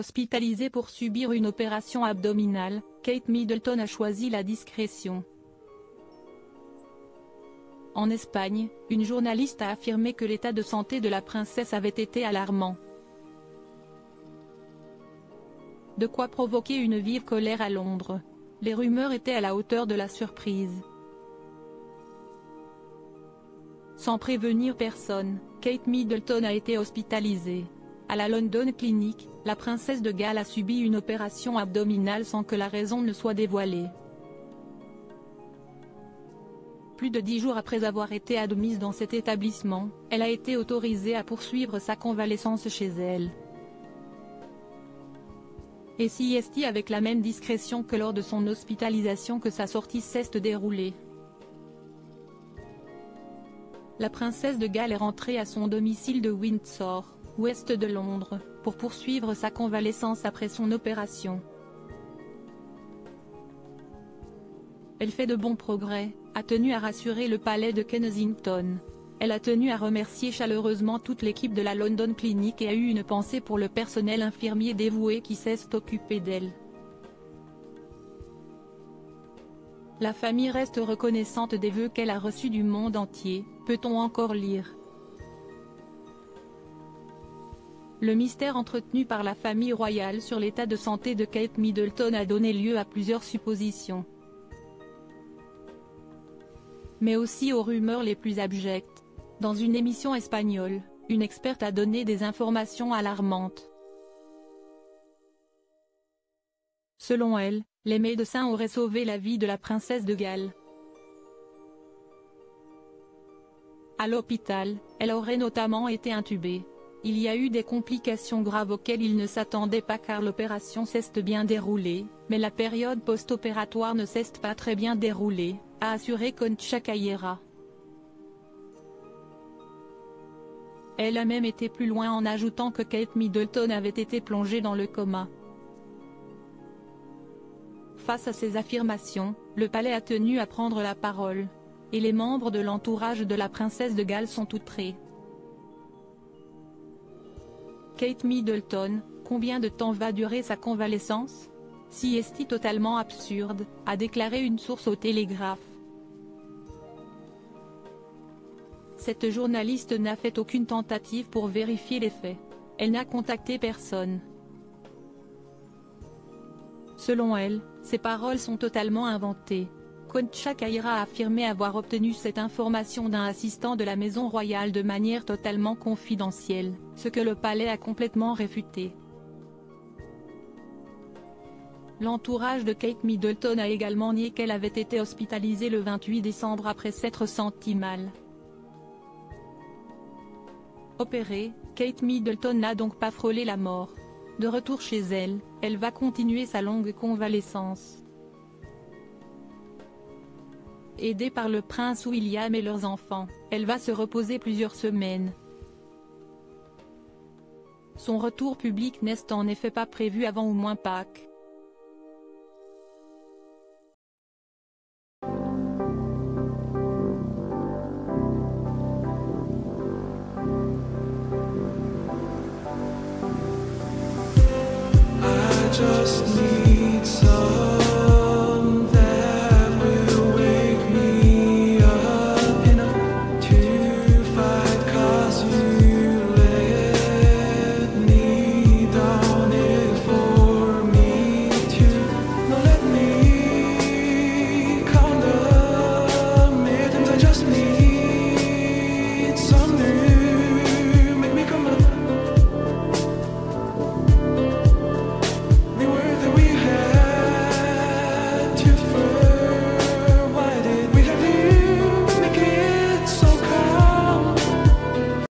Hospitalisée pour subir une opération abdominale, Kate Middleton a choisi la discrétion. En Espagne, une journaliste a affirmé que l'état de santé de la princesse avait été alarmant. De quoi provoquer une vive colère à Londres. Les rumeurs étaient à la hauteur de la surprise. Sans prévenir personne, Kate Middleton a été hospitalisée. À la London Clinic, la princesse de Galles a subi une opération abdominale sans que la raison ne soit dévoilée. Plus de 10 jours après avoir été admise dans cet établissement, elle a été autorisée à poursuivre sa convalescence chez elle. Et s'y est avec la même discrétion que lors de son hospitalisation que sa sortie s'est déroulée. La princesse de Galles est rentrée à son domicile de Windsor, ouest de Londres, pour poursuivre sa convalescence après son opération. Elle fait de bons progrès, a tenu à rassurer le palais de Kensington. Elle a tenu à remercier chaleureusement toute l'équipe de la London Clinic et a eu une pensée pour le personnel infirmier dévoué qui s'est occupé d'elle. La famille reste reconnaissante des vœux qu'elle a reçus du monde entier, peut-on encore lire. Le mystère entretenu par la famille royale sur l'état de santé de Kate Middleton a donné lieu à plusieurs suppositions. Mais aussi aux rumeurs les plus abjectes. Dans une émission espagnole, une experte a donné des informations alarmantes. Selon elle, les médecins auraient sauvé la vie de la princesse de Galles. À l'hôpital, elle aurait notamment été intubée. Il y a eu des complications graves auxquelles il ne s'attendait pas car l'opération s'est bien déroulée, mais la période post-opératoire ne s'est pas très bien déroulée, a assuré Concha Caillera. Elle a même été plus loin en ajoutant que Kate Middleton avait été plongée dans le coma. Face à ces affirmations, le palais a tenu à prendre la parole. Et les membres de l'entourage de la princesse de Galles sont outrés. Kate Middleton, combien de temps va durer sa convalescence? Si est-il totalement absurde, a déclaré une source au Télégraphe. Cette journaliste n'a fait aucune tentative pour vérifier les faits. Elle n'a contacté personne. Selon elle, ces paroles sont totalement inventées. Concha Caillera a affirmé avoir obtenu cette information d'un assistant de la maison royale de manière totalement confidentielle, ce que le palais a complètement réfuté. L'entourage de Kate Middleton a également nié qu'elle avait été hospitalisée le 28 décembre après s'être sentie mal. Opérée, Kate Middleton n'a donc pas frôlé la mort. De retour chez elle, elle va continuer sa longue convalescence. Aidée par le prince William et leurs enfants, elle va se reposer plusieurs semaines. Son retour public n'est en effet pas prévu avant au moins Pâques.